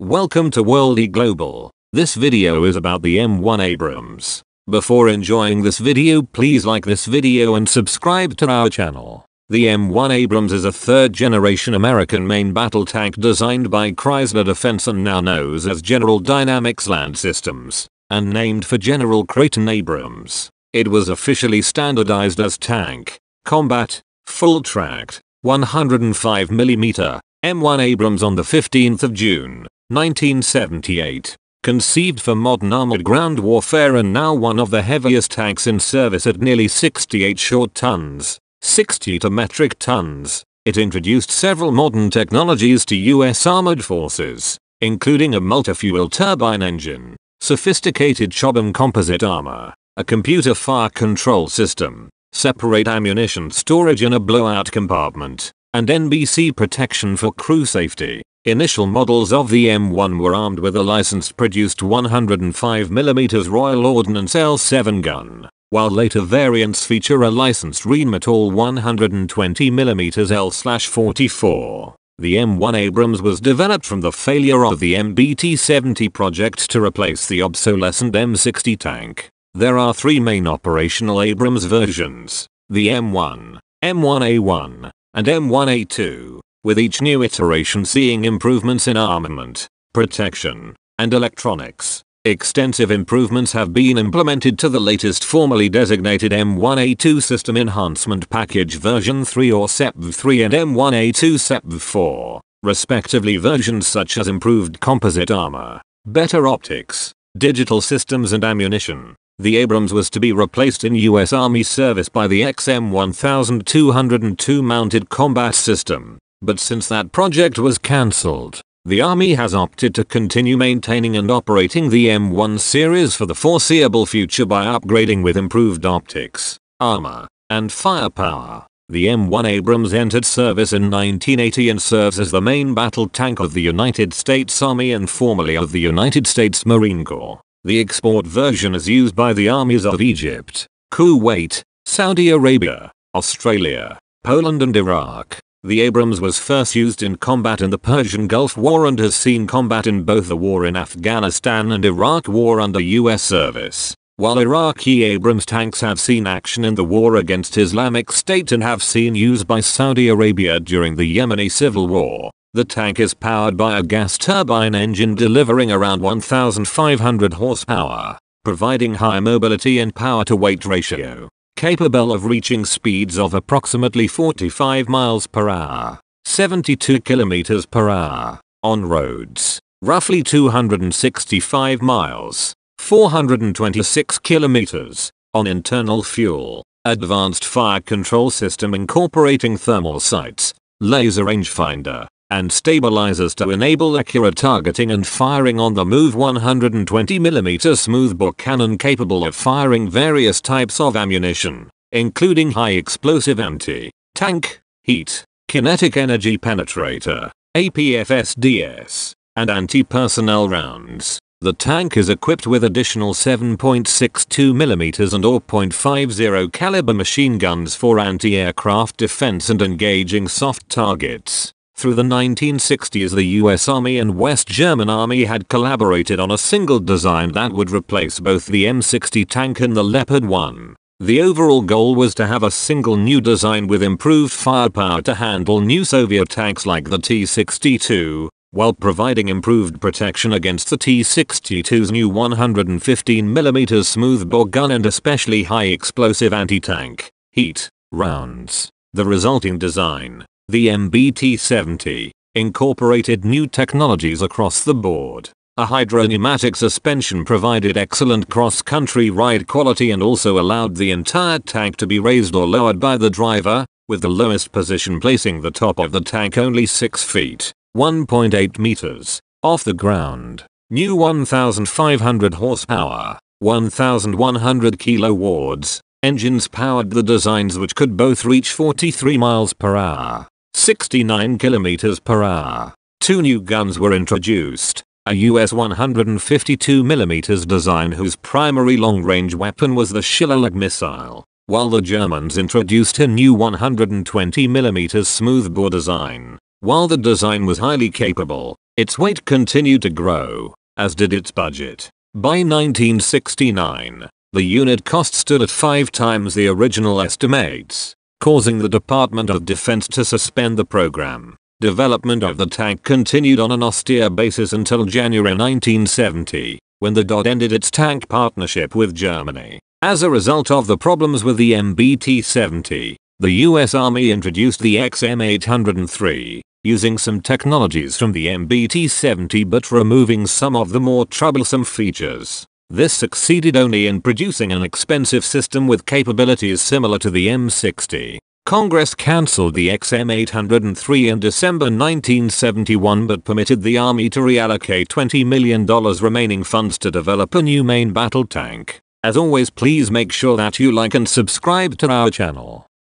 Welcome to Worldy Global. This video is about the M1 Abrams. Before enjoying this video, please like this video and subscribe to our channel. The M1 Abrams is a third-generation American main battle tank designed by Chrysler Defense and now known as General Dynamics Land Systems, and named for General Creighton Abrams. It was officially standardized as Tank Combat Full Tracked 105mm M1 Abrams on the 15th of June, 1978. Conceived for modern armored ground warfare and now one of the heaviest tanks in service at nearly 68 short tons, 62 metric tons, it introduced several modern technologies to US armored forces, including a multi-fuel turbine engine, sophisticated Chobham composite armor, a computer fire control system, separate ammunition storage in a blowout compartment, and NBC protection for crew safety. Initial models of the M1 were armed with a licensed produced 105mm Royal Ordnance L7 gun, while later variants feature a licensed Rheinmetall 120mm L/44. The M1 Abrams was developed from the failure of the MBT-70 project to replace the obsolescent M60 tank. There are three main operational Abrams versions: the M1, M1A1, and M1A2, with each new iteration seeing improvements in armament, protection, and electronics. Extensive improvements have been implemented to the latest formally designated M1A2 System Enhancement Package version 3 or SEPV3 and M1A2 SEPV4, respectively. Versions such as improved composite armor, better optics, digital systems and ammunition. The Abrams was to be replaced in US Army service by the XM1202 Mounted Combat System, but since that project was cancelled, the Army has opted to continue maintaining and operating the M1 series for the foreseeable future by upgrading with improved optics, armor, and firepower. The M1 Abrams entered service in 1980 and serves as the main battle tank of the United States Army and formerly of the United States Marine Corps. The export version is used by the armies of Egypt, Kuwait, Saudi Arabia, Australia, Poland and Iraq. The Abrams was first used in combat in the Persian Gulf War and has seen combat in both the war in Afghanistan and Iraq War under US service, while Iraqi Abrams tanks have seen action in the war against Islamic State and have seen use by Saudi Arabia during the Yemeni Civil War. The tank is powered by a gas turbine engine delivering around 1,500 horsepower, providing high mobility and power-to-weight ratio, capable of reaching speeds of approximately 45 miles per hour, 72 kilometers per hour, on roads, roughly 265 miles, 426 kilometers, on internal fuel. Advanced fire control system incorporating thermal sights, laser rangefinder, and stabilizers to enable accurate targeting and firing on the move. 120mm smoothbore cannon capable of firing various types of ammunition, including high explosive anti-tank, heat, kinetic energy penetrator, APFSDS, and anti-personnel rounds. The tank is equipped with additional 7.62mm and 0.50 caliber machine guns for anti-aircraft defense and engaging soft targets. Through the 1960s, the US Army and West German Army had collaborated on a single design that would replace both the M60 tank and the Leopard 1. The overall goal was to have a single new design with improved firepower to handle new Soviet tanks like the T-62, while providing improved protection against the T-62's new 115mm smoothbore gun and especially high explosive anti-tank, heat, rounds. The resulting design, the MBT-70, incorporated new technologies across the board. A hydropneumatic suspension provided excellent cross-country ride quality and also allowed the entire tank to be raised or lowered by the driver, with the lowest position placing the top of the tank only 6 feet, 1.8 meters, off the ground. New 1,500 horsepower, 1,100 kilowatts engines powered the designs, which could both reach 43 miles per hour. 69 kilometers per hour. Two new guns were introduced, a US 152mm design whose primary long-range weapon was the Schillerlag missile, while the Germans introduced a new 120mm smoothbore design. While the design was highly capable, Its weight continued to grow, as did its budget. By 1969, the unit cost stood at 5 times the original estimates, causing the Department of Defense to suspend the program. Development of the tank continued on an austere basis until January 1970, when the DoD ended its tank partnership with Germany. As a result of the problems with the MBT-70, the US Army introduced the XM803, using some technologies from the MBT-70 but removing some of the more troublesome features. This succeeded only in producing an expensive system with capabilities similar to the M60. Congress cancelled the XM803 in December 1971 but permitted the Army to reallocate $20 million remaining funds to develop a new main battle tank. As always, please make sure that you like and subscribe to our channel.